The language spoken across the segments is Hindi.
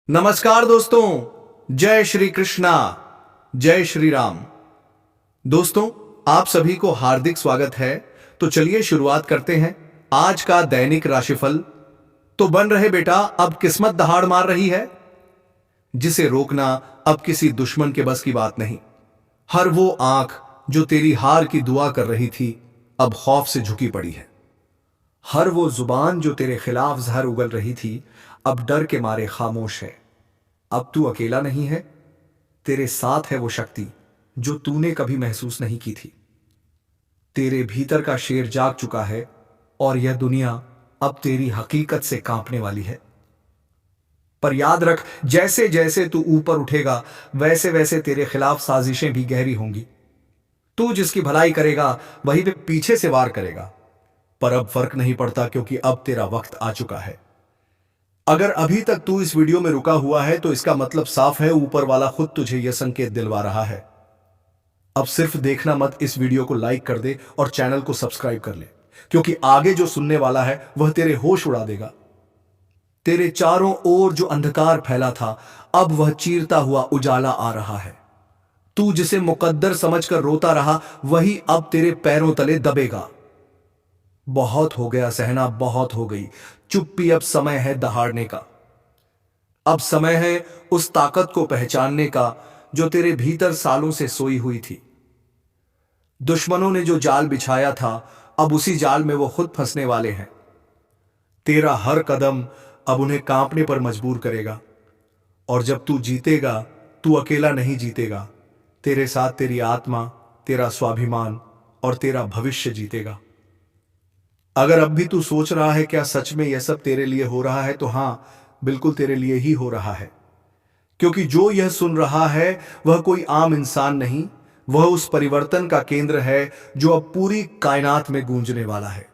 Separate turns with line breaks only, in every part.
नमस्कार दोस्तों, जय श्री कृष्णा, जय श्री राम। दोस्तों, आप सभी को हार्दिक स्वागत है। तो चलिए शुरुआत करते हैं आज का दैनिक राशिफल। तो बन रहे बेटा, अब किस्मत दहाड़ मार रही है, जिसे रोकना अब किसी दुश्मन के बस की बात नहीं। हर वो आंख जो तेरी हार की दुआ कर रही थी, अब खौफ से झुकी पड़ी है। हर वो जुबान जो तेरे खिलाफ जहर उगल रही थी, अब डर के मारे खामोश है। अब तू अकेला नहीं है, तेरे साथ है वो शक्ति जो तूने कभी महसूस नहीं की थी। तेरे भीतर का शेर जाग चुका है और यह दुनिया अब तेरी हकीकत से कांपने वाली है। पर याद रख, जैसे जैसे तू ऊपर उठेगा, वैसे वैसे तेरे खिलाफ साजिशें भी गहरी होंगी। तू जिसकी भलाई करेगा, वही पे पीछे से वार करेगा। पर अब फर्क नहीं पड़ता, क्योंकि अब तेरा वक्त आ चुका है। अगर अभी तक तू इस वीडियो में रुका हुआ है, तो इसका मतलब साफ है, ऊपर वाला खुद तुझे यह संकेत दिलवा रहा है। अब सिर्फ देखना मत, इस वीडियो को लाइक कर दे और चैनल को सब्सक्राइब कर ले, क्योंकि आगे जो सुनने वाला है वह तेरे होश उड़ा देगा। तेरे चारों ओर जो अंधकार फैला था, अब वह चीरता हुआ उजाला आ रहा है। तू जिसे मुकद्दर समझकर रोता रहा, वही अब तेरे पैरों तले दबेगा। बहुत हो गया सहना, बहुत हो गई चुप्पी, अब समय है दहाड़ने का। अब समय है उस ताकत को पहचानने का जो तेरे भीतर सालों से सोई हुई थी। दुश्मनों ने जो जाल बिछाया था, अब उसी जाल में वो खुद फंसने वाले हैं। तेरा हर कदम अब उन्हें कांपने पर मजबूर करेगा। और जब तू जीतेगा, तू अकेला नहीं जीतेगा, तेरे साथ तेरी आत्मा, तेरा स्वाभिमान और तेरा भविष्य जीतेगा। अगर अब भी तू सोच रहा है क्या सच में यह सब तेरे लिए हो रहा है, तो हां, बिल्कुल तेरे लिए ही हो रहा है। क्योंकि जो यह सुन रहा है वह कोई आम इंसान नहीं, वह उस परिवर्तन का केंद्र है जो अब पूरी कायनात में गूंजने वाला है।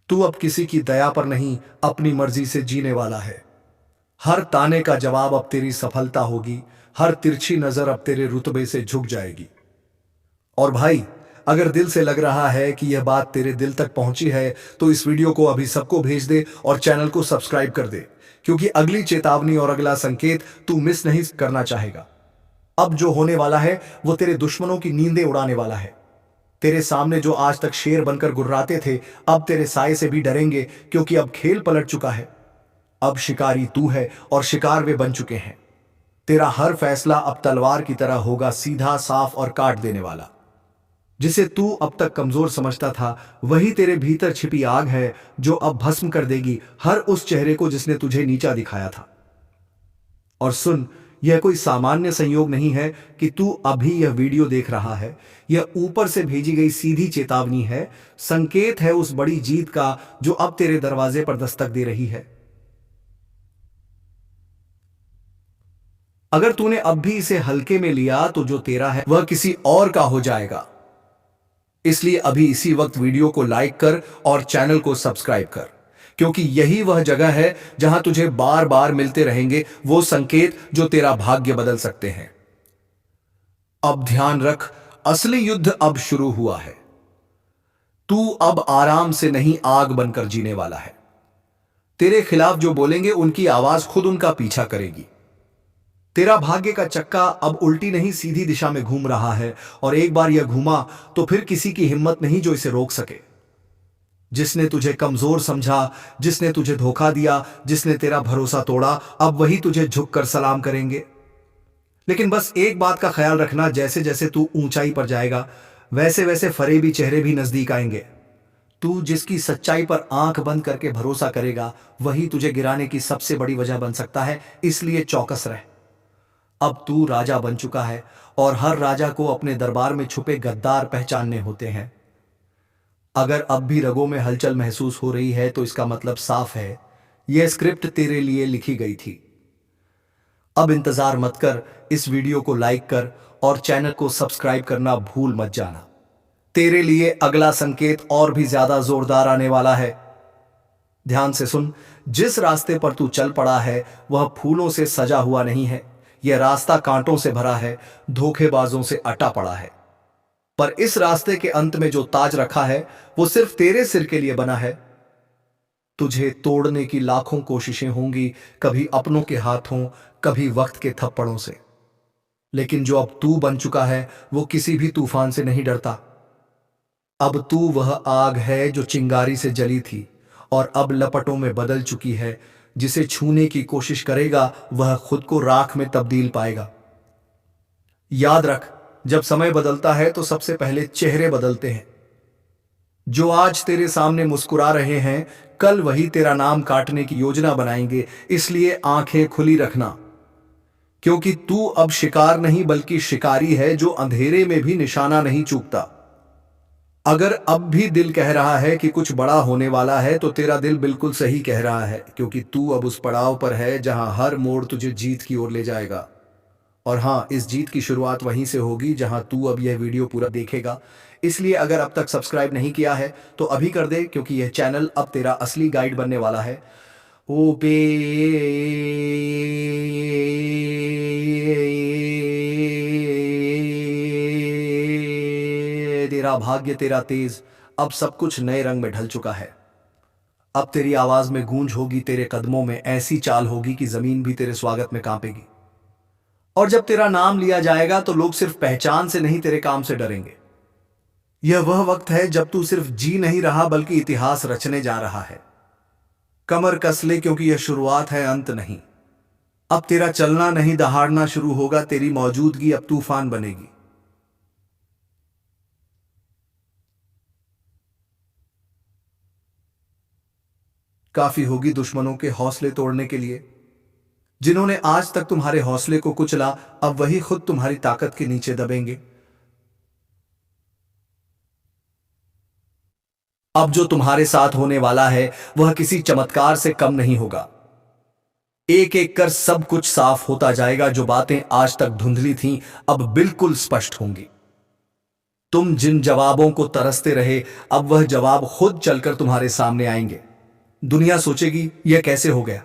तू अब किसी की दया पर नहीं, अपनी मर्जी से जीने वाला है। हर ताने का जवाब अब तेरी सफलता होगी, हर तिरछी नजर अब तेरे रुतबे से झुक जाएगी। और भाई, अगर दिल से लग रहा है कि यह बात तेरे दिल तक पहुंची है, तो इस वीडियो को अभी सबको भेज दे और चैनल को सब्सक्राइब कर दे, क्योंकि अगली चेतावनी और अगला संकेत तू मिस नहीं करना चाहेगा। अब जो होने वाला है वो तेरे दुश्मनों की नींदें उड़ाने वाला है। तेरे सामने जो आज तक शेर बनकर गुर्राते थे, अब तेरे साए से भी डरेंगे, क्योंकि अब खेल पलट चुका है। अब शिकारी तू है और शिकार वे बन चुके हैं। तेरा हर फैसला अब तलवार की तरह होगा, सीधा, साफ और काट देने वाला। जिसे तू अब तक कमजोर समझता था, वही तेरे भीतर छिपी आग है जो अब भस्म कर देगी हर उस चेहरे को जिसने तुझे नीचा दिखाया था। और सुन, यह कोई सामान्य संयोग नहीं है कि तू अभी यह वीडियो देख रहा है। यह ऊपर से भेजी गई सीधी चेतावनी है, संकेत है उस बड़ी जीत का जो अब तेरे दरवाजे पर दस्तक दे रही है। अगर तूने अब भी इसे हल्के में लिया, तो जो तेरा है वह किसी और का हो जाएगा। इसलिए अभी इसी वक्त वीडियो को लाइक कर और चैनल को सब्सक्राइब कर, क्योंकि यही वह जगह है जहां तुझे बार बार मिलते रहेंगे वो संकेत जो तेरा भाग्य बदल सकते हैं। अब ध्यान रख, असली युद्ध अब शुरू हुआ है। तू अब आराम से नहीं, आग बनकर जीने वाला है। तेरे खिलाफ जो बोलेंगे, उनकी आवाज खुद उनका पीछा करेगी। तेरा भाग्य का चक्का अब उल्टी नहीं, सीधी दिशा में घूम रहा है, और एक बार यह घूमा तो फिर किसी की हिम्मत नहीं जो इसे रोक सके। जिसने तुझे कमजोर समझा, जिसने तुझे धोखा दिया, जिसने तेरा भरोसा तोड़ा, अब वही तुझे झुककर सलाम करेंगे। लेकिन बस एक बात का ख्याल रखना, जैसे जैसे तू ऊंचाई पर जाएगा, वैसे वैसे फरेबी चेहरे भी नजदीक आएंगे। तू जिसकी सच्चाई पर आंख बंद करके भरोसा करेगा, वही तुझे गिराने की सबसे बड़ी वजह बन सकता है। इसलिए चौकस रह। अब तू राजा बन चुका है, और हर राजा को अपने दरबार में छुपे गद्दार पहचानने होते हैं। अगर अब भी रगों में हलचल महसूस हो रही है, तो इसका मतलब साफ है, यह स्क्रिप्ट तेरे लिए लिखी गई थी। अब इंतजार मत कर, इस वीडियो को लाइक कर और चैनल को सब्सक्राइब करना भूल मत जाना। तेरे लिए अगला संकेत और भी ज्यादा जोरदार आने वाला है। ध्यान से सुन, जिस रास्ते पर तू चल पड़ा है, वह फूलों से सजा हुआ नहीं है। यह रास्ता कांटों से भरा है, धोखेबाजों से अटा पड़ा है। पर इस रास्ते के अंत में जो ताज रखा है, वो सिर्फ तेरे सिर के लिए बना है। तुझे तोड़ने की लाखों कोशिशें होंगी, कभी अपनों के हाथों, कभी वक्त के थप्पड़ों से। लेकिन जो अब तू बन चुका है वो किसी भी तूफान से नहीं डरता। अब तू वह आग है जो चिंगारी से जली थी और अब लपटों में बदल चुकी है। जिसे छूने की कोशिश करेगा वह खुद को राख में तब्दील पाएगा। याद रख, जब समय बदलता है तो सबसे पहले चेहरे बदलते हैं। जो आज तेरे सामने मुस्कुरा रहे हैं कल वही तेरा नाम काटने की योजना बनाएंगे। इसलिए आंखें खुली रखना, क्योंकि तू अब शिकार नहीं बल्कि शिकारी है जो अंधेरे में भी निशाना नहीं चूकता। अगर अब भी दिल कह रहा है कि कुछ बड़ा होने वाला है तो तेरा दिल बिल्कुल सही कह रहा है, क्योंकि तू अब उस पड़ाव पर है जहां हर मोड़ तुझे जीत की ओर ले जाएगा। और हाँ, इस जीत की शुरुआत वहीं से होगी जहां तू अब यह वीडियो पूरा देखेगा। इसलिए अगर अब तक सब्सक्राइब नहीं किया है तो अभी कर दे, क्योंकि यह चैनल अब तेरा असली गाइड बनने वाला है। ओ बे तेरा भाग्य तेरा तेज, अब सब कुछ नए रंग में ढल चुका है। अब तेरी आवाज में गूंज होगी, तेरे कदमों में ऐसी चाल होगी कि जमीन भी तेरे स्वागत में कांपेगी। और जब तेरा नाम लिया जाएगा तो लोग सिर्फ पहचान से नहीं तेरे काम से डरेंगे। यह वह वक्त है जब तू सिर्फ जी नहीं रहा बल्कि इतिहास रचने जा रहा है। कमर कस ले, क्योंकि यह शुरुआत है, अंत नहीं। अब तेरा चलना नहीं दहाड़ना शुरू होगा, तेरी मौजूदगी अब तूफान बनेगी। काफी होगी दुश्मनों के हौसले तोड़ने के लिए। जिन्होंने आज तक तुम्हारे हौसले को कुचला अब वही खुद तुम्हारी ताकत के नीचे दबेंगे। अब जो तुम्हारे साथ होने वाला है वह किसी चमत्कार से कम नहीं होगा। एक एक कर सब कुछ साफ होता जाएगा। जो बातें आज तक धुंधली थीं अब बिल्कुल स्पष्ट होंगी। तुम जिन जवाबों को तरसते रहे अब वह जवाब खुद चलकर तुम्हारे सामने आएंगे। दुनिया सोचेगी यह कैसे हो गया,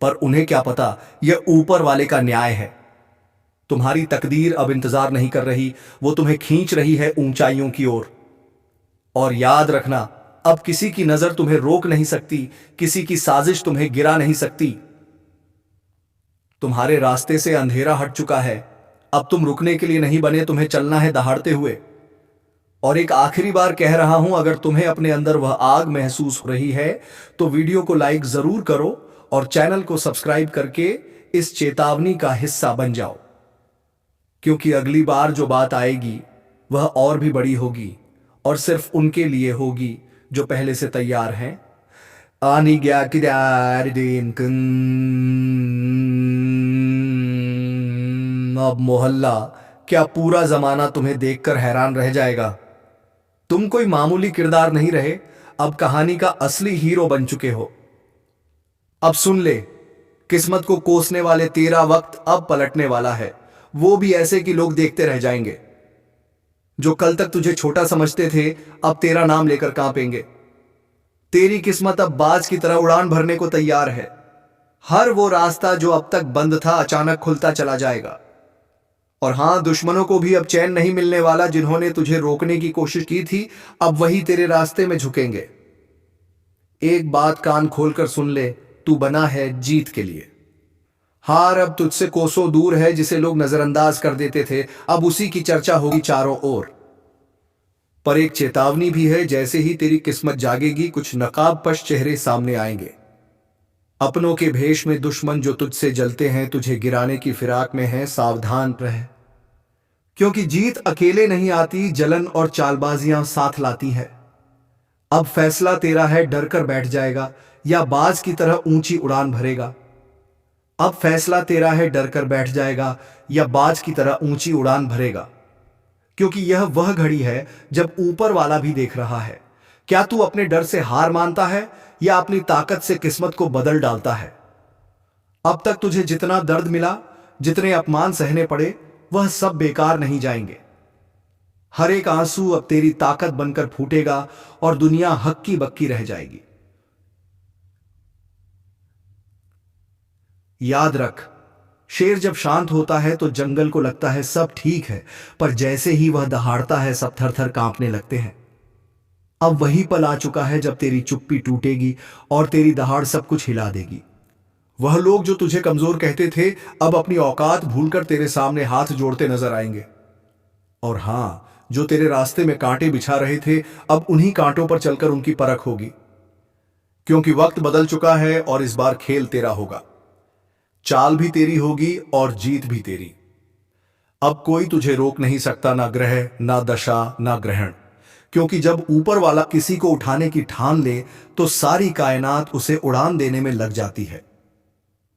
पर उन्हें क्या पता यह ऊपर वाले का न्याय है। तुम्हारी तकदीर अब इंतजार नहीं कर रही, वो तुम्हें खींच रही है ऊंचाइयों की ओर। और याद रखना, अब किसी की नजर तुम्हें रोक नहीं सकती, किसी की साजिश तुम्हें गिरा नहीं सकती। तुम्हारे रास्ते से अंधेरा हट चुका है। अब तुम रुकने के लिए नहीं बने, तुम्हें चलना है दहाड़ते हुए। और एक आखिरी बार कह रहा हूं, अगर तुम्हें अपने अंदर वह आग महसूस हो रही है तो वीडियो को लाइक जरूर करो और चैनल को सब्सक्राइब करके इस चेतावनी का हिस्सा बन जाओ, क्योंकि अगली बार जो बात आएगी वह और भी बड़ी होगी और सिर्फ उनके लिए होगी जो पहले से तैयार हैं। आनी गया किदार दिन अब मोहल्ला क्या पूरा जमाना तुम्हें देखकर हैरान रह जाएगा। तुम कोई मामूली किरदार नहीं रहे, अब कहानी का असली हीरो बन चुके हो। अब सुन ले, किस्मत को कोसने वाले तेरा वक्त अब पलटने वाला है, वो भी ऐसे कि लोग देखते रह जाएंगे। जो कल तक तुझे छोटा समझते थे अब तेरा नाम लेकर कांपेंगे। तेरी किस्मत अब बाज की तरह उड़ान भरने को तैयार है। हर वो रास्ता जो अब तक बंद था अचानक खुलता चला जाएगा। और हां, दुश्मनों को भी अब चैन नहीं मिलने वाला। जिन्होंने तुझे रोकने की कोशिश की थी अब वही तेरे रास्ते में झुकेंगे। एक बात कान खोलकर सुन ले, तू बना है जीत के लिए। हार अब तुझसे कोसों दूर है। जिसे लोग नजरअंदाज कर देते थे अब उसी की चर्चा होगी चारों ओर। पर एक चेतावनी भी है, जैसे ही तेरी किस्मत जागेगी कुछ नकाबपोश चेहरे सामने आएंगे। अपनों के भेष में दुश्मन जो तुझसे जलते हैं, तुझे गिराने की फिराक में हैं। सावधान रह, क्योंकि जीत अकेले नहीं आती, जलन और चालबाजियां साथ लाती है। अब फैसला तेरा है, डर कर बैठ जाएगा या बाज की तरह ऊंची उड़ान भरेगा। अब फैसला तेरा है, डर कर बैठ जाएगा या बाज की तरह ऊंची उड़ान भरेगा, क्योंकि यह वह घड़ी है जब ऊपर वाला भी देख रहा है। क्या तू अपने डर से हार मानता है या अपनी ताकत से किस्मत को बदल डालता है? अब तक तुझे जितना दर्द मिला, जितने अपमान सहने पड़े, वह सब बेकार नहीं जाएंगे। हर एक आंसू अब तेरी ताकत बनकर फूटेगा और दुनिया हक्की बक्की रह जाएगी। याद रख, शेर जब शांत होता है तो जंगल को लगता है सब ठीक है, पर जैसे ही वह दहाड़ता है सब थर थर कांपने लगते हैं। अब वही पल आ चुका है जब तेरी चुप्पी टूटेगी और तेरी दहाड़ सब कुछ हिला देगी। वह लोग जो तुझे कमजोर कहते थे अब अपनी औकात भूलकर तेरे सामने हाथ जोड़ते नजर आएंगे। और हां, जो तेरे रास्ते में कांटे बिछा रहे थे अब उन्हीं कांटों पर चलकर उनकी परख होगी। क्योंकि वक्त बदल चुका है और इस बार खेल तेरा होगा। चाल भी तेरी होगी और जीत भी तेरी। अब कोई तुझे रोक नहीं सकता, ना ग्रह, ना दशा, ना ग्रहण। क्योंकि जब ऊपर वाला किसी को उठाने की ठान ले तो सारी कायनात उसे उड़ान देने में लग जाती है।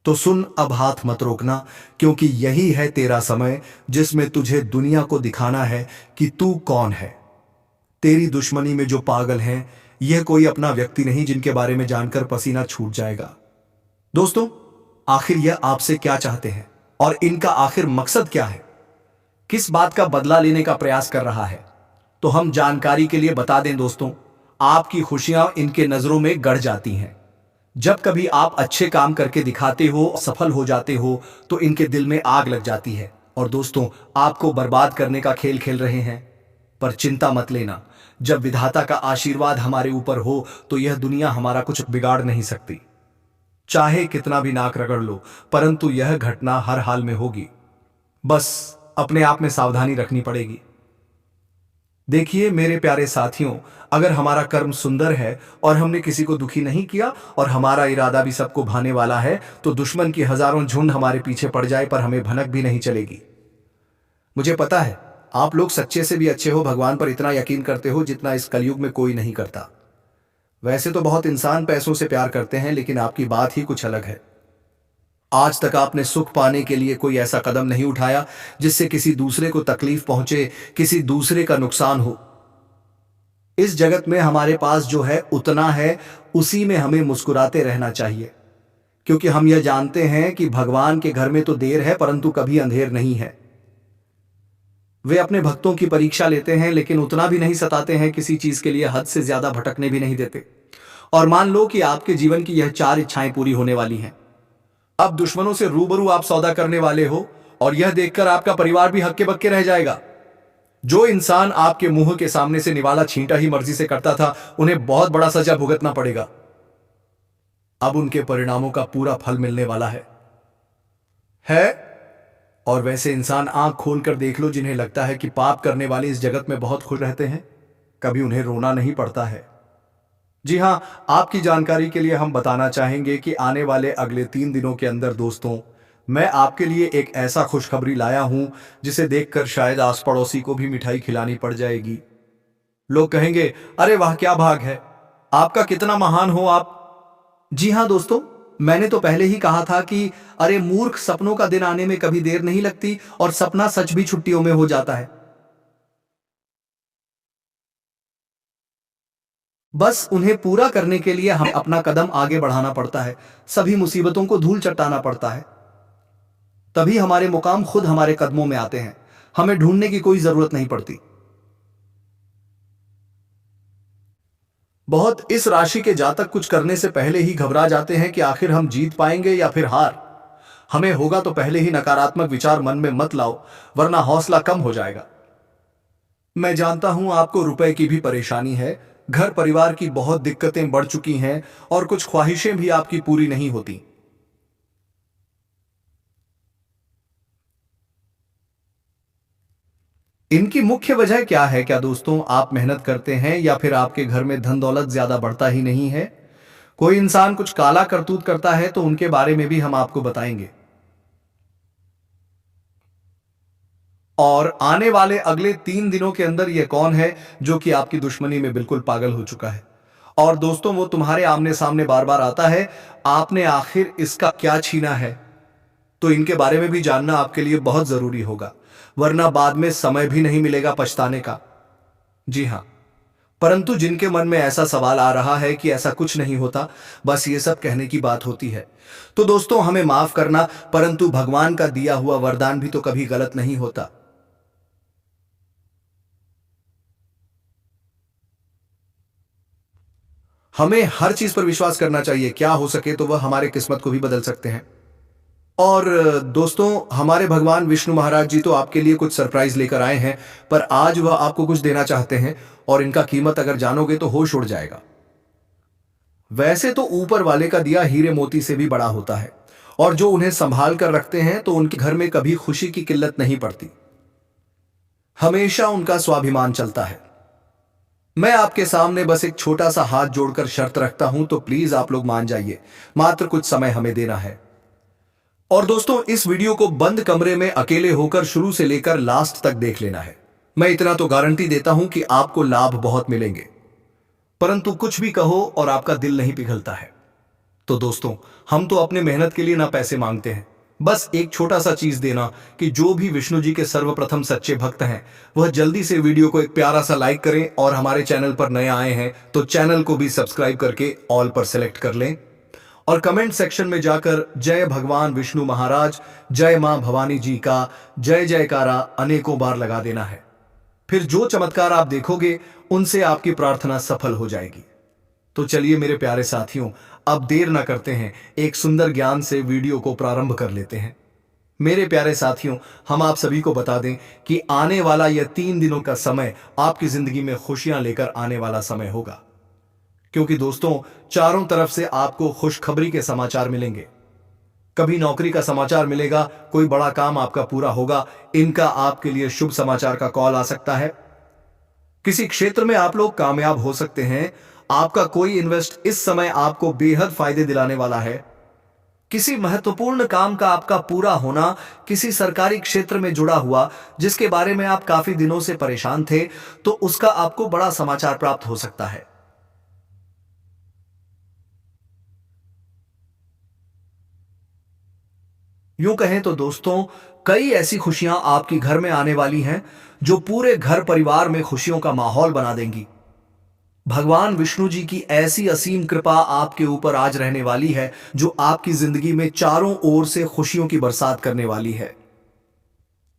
तो सुन, अब हाथ मत रोकना, क्योंकि यही है तेरा समय जिसमें तुझे दुनिया को दिखाना है कि तू कौन है। तेरी दुश्मनी में जो पागल हैं, यह कोई अपना व्यक्ति नहीं जिनके बारे में जानकर पसीना छूट जाएगा। दोस्तों, आखिर यह आपसे क्या चाहते हैं और इनका आखिर मकसद क्या है? किस बात का बदला लेने का प्रयास कर रहा है? तो हम जानकारी के लिए बता दें दोस्तों, आपकी खुशियां इनके नजरों में गड़ जाती हैं। जब कभी आप अच्छे काम करके दिखाते हो, सफल हो जाते हो, तो इनके दिल में आग लग जाती है और दोस्तों, आपको बर्बाद करने का खेल खेल रहे हैं। पर चिंता मत लेना, जब विधाता का आशीर्वाद हमारे ऊपर हो तो यह दुनिया हमारा कुछ बिगाड़ नहीं सकती। चाहे कितना भी नाक रगड़ लो, परंतु यह घटना हर हाल में होगी। बस अपने आप में सावधानी रखनी पड़ेगी। देखिए मेरे प्यारे साथियों, अगर हमारा कर्म सुंदर है और हमने किसी को दुखी नहीं किया और हमारा इरादा भी सबको भाने वाला है, तो दुश्मन की हजारों झुंड हमारे पीछे पड़ जाए पर हमें भनक भी नहीं चलेगी। मुझे पता है आप लोग सच्चे से भी अच्छे हो, भगवान पर इतना यकीन करते हो जितना इस कलयुग में कोई नहीं करता। वैसे तो बहुत इंसान पैसों से प्यार करते हैं, लेकिन आपकी बात ही कुछ अलग है। आज तक आपने सुख पाने के लिए कोई ऐसा कदम नहीं उठाया जिससे किसी दूसरे को तकलीफ पहुंचे, किसी दूसरे का नुकसान हो। इस जगत में हमारे पास जो है उतना है, उसी में हमें मुस्कुराते रहना चाहिए। क्योंकि हम यह जानते हैं कि भगवान के घर में तो देर है परंतु कभी अंधेर नहीं है। वे अपने भक्तों की परीक्षा लेते हैं, लेकिन उतना भी नहीं सताते हैं, किसी चीज के लिए हद से ज्यादा भटकने भी नहीं देते। और मान लो कि आपके जीवन की यह 4 इच्छाएं पूरी होने वाली हैं। अब दुश्मनों से रूबरू आप सौदा करने वाले हो और यह देखकर आपका परिवार भी हक्के बक्के रह जाएगा। जो इंसान आपके मुंह के सामने से निवाला छींटा ही मर्जी से करता था, उन्हें बहुत बड़ा सजा भुगतना पड़ेगा। अब उनके परिणामों का पूरा फल मिलने वाला है। और वैसे इंसान आंख खोलकर देख लो जिन्हें लगता है कि पाप करने वाले इस जगत में बहुत खुश रहते हैं, कभी उन्हें रोना नहीं पड़ता है। जी हां, आपकी जानकारी के लिए हम बताना चाहेंगे कि आने वाले अगले 3 दिनों के अंदर दोस्तों, मैं आपके लिए एक ऐसा खुशखबरी लाया हूं जिसे देखकर शायद आस पड़ोसी को भी मिठाई खिलानी पड़ जाएगी। लोग कहेंगे, अरे वाह क्या भाग है, आपका कितना महान हो आप। जी हां दोस्तों, मैंने तो पहले ही कहा था कि अरे मूर्ख, सपनों का दिन आने में कभी देर नहीं लगती और सपना सच भी छुट्टियों में हो जाता है। बस उन्हें पूरा करने के लिए हमें अपना कदम आगे बढ़ाना पड़ता है, सभी मुसीबतों को धूल चटाना पड़ता है। तभी हमारे मुकाम खुद हमारे कदमों में आते हैं, हमें ढूंढने की कोई जरूरत नहीं पड़ती। बहुत इस राशि के जातक कुछ करने से पहले ही घबरा जाते हैं कि आखिर हम जीत पाएंगे या फिर हार। हमें होगा तो पहले ही नकारात्मक विचार मन में मत लाओ, वरना हौसला कम हो जाएगा। मैं जानता हूं आपको रुपए की भी परेशानी है, घर परिवार की बहुत दिक्कतें बढ़ चुकी हैं और कुछ ख्वाहिशें भी आपकी पूरी नहीं होती। इनकी मुख्य वजह क्या है? क्या दोस्तों आप मेहनत करते हैं या फिर आपके घर में धन दौलत ज्यादा बढ़ता ही नहीं है? कोई इंसान कुछ काला करतूत करता है तो उनके बारे में भी हम आपको बताएंगे। और आने वाले अगले 3 दिनों के अंदर यह कौन है जो कि आपकी दुश्मनी में बिल्कुल पागल हो चुका है और दोस्तों वो तुम्हारे आमने सामने बार बार आता है, आपने आखिर इसका क्या छीना है? तो इनके बारे में भी जानना आपके लिए बहुत जरूरी होगा, वरना बाद में समय भी नहीं मिलेगा पछताने का। जी हां, परंतु जिनके मन में ऐसा सवाल आ रहा है कि ऐसा कुछ नहीं होता, बस ये सब कहने की बात होती है, तो दोस्तों हमें माफ करना, परंतु भगवान का दिया हुआ वरदान भी तो कभी गलत नहीं होता। हमें हर चीज पर विश्वास करना चाहिए, क्या हो सके तो वह हमारे किस्मत को भी बदल सकते हैं। और दोस्तों, हमारे भगवान विष्णु महाराज जी तो आपके लिए कुछ सरप्राइज लेकर आए हैं, पर आज वह आपको कुछ देना चाहते हैं और इनका कीमत अगर जानोगे तो होश उड़ जाएगा। वैसे तो ऊपर वाले का दिया हीरे मोती से भी बड़ा होता है, और जो उन्हें संभाल कर रखते हैं तो उनके घर में कभी खुशी की किल्लत नहीं पड़ती, हमेशा उनका स्वाभिमान चलता है। मैं आपके सामने बस एक छोटा सा हाथ जोड़कर शर्त रखता हूं, तो प्लीज आप लोग मान जाइए, मात्र कुछ समय हमें देना है। और दोस्तों, इस वीडियो को बंद कमरे में अकेले होकर शुरू से लेकर लास्ट तक देख लेना है। मैं इतना तो गारंटी देता हूं कि आपको लाभ बहुत मिलेंगे, परंतु कुछ भी कहो और आपका दिल नहीं पिघलता है। तो दोस्तों, हम तो अपने मेहनत के लिए ना पैसे मांगते हैं, बस एक छोटा सा चीज देना कि जो भी विष्णु जी के सर्वप्रथम सच्चे भक्त हैं वह जल्दी से वीडियो को एक प्यारा सा लाइक करें, और हमारे चैनल पर नए आए हैं तो चैनल को भी सब्सक्राइब करके ऑल पर सेलेक्ट कर लें, और कमेंट सेक्शन में जाकर जय भगवान विष्णु महाराज, जय मां भवानी जी का जय जयकारा अनेकों बार लगा देना है। फिर जो चमत्कार आप देखोगे उनसे आपकी प्रार्थना सफल हो जाएगी। तो चलिए मेरे प्यारे साथियों, अब देर ना करते हैं, एक सुंदर ज्ञान से वीडियो को प्रारंभ कर लेते हैं। मेरे प्यारे साथियों, हम आप सभी को बता दें कि आने वाला यह 3 दिनों का समय आपकी जिंदगी में खुशियां लेकर आने वाला समय होगा, क्योंकि दोस्तों, चारों तरफ से आपको खुशखबरी के समाचार मिलेंगे। कभी नौकरी का समाचार मिलेगा, कोई बड़ा काम आपका पूरा होगा, इनका आपके लिए शुभ समाचार का कॉल आ सकता है। किसी क्षेत्र में आप लोग कामयाब हो सकते हैं, आपका कोई इन्वेस्ट इस समय आपको बेहद फायदे दिलाने वाला है। किसी महत्वपूर्ण काम का आपका पूरा होना, किसी सरकारी क्षेत्र में जुड़ा हुआ जिसके बारे में आप काफी दिनों से परेशान थे, तो उसका आपको बड़ा समाचार प्राप्त हो सकता है। यूं कहें तो दोस्तों, कई ऐसी खुशियां आपके घर में आने वाली हैं जो पूरे घर परिवार में खुशियों का माहौल बना देंगी। भगवान विष्णु जी की ऐसी असीम कृपा आपके ऊपर आज रहने वाली है जो आपकी जिंदगी में चारों ओर से खुशियों की बरसात करने वाली है।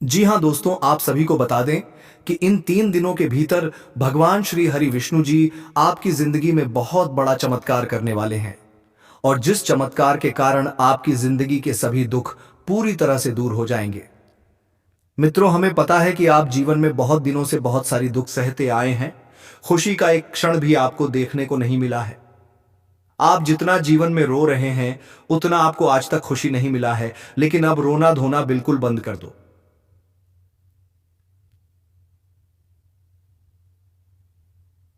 जी हां दोस्तों, आप सभी को बता दें कि इन 3 दिनों के भीतर भगवान श्री हरि विष्णु जी आपकी जिंदगी में बहुत बड़ा चमत्कार करने वाले हैं, और जिस चमत्कार के कारण आपकी जिंदगी के सभी दुख पूरी तरह से दूर हो जाएंगे। मित्रों, हमें पता है कि आप जीवन में बहुत दिनों से बहुत सारी दुख सहते आए हैं, खुशी का एक क्षण भी आपको देखने को नहीं मिला है। आप जितना जीवन में रो रहे हैं उतना आपको आज तक खुशी नहीं मिला है, लेकिन अब रोना धोना बिल्कुल बंद कर दो।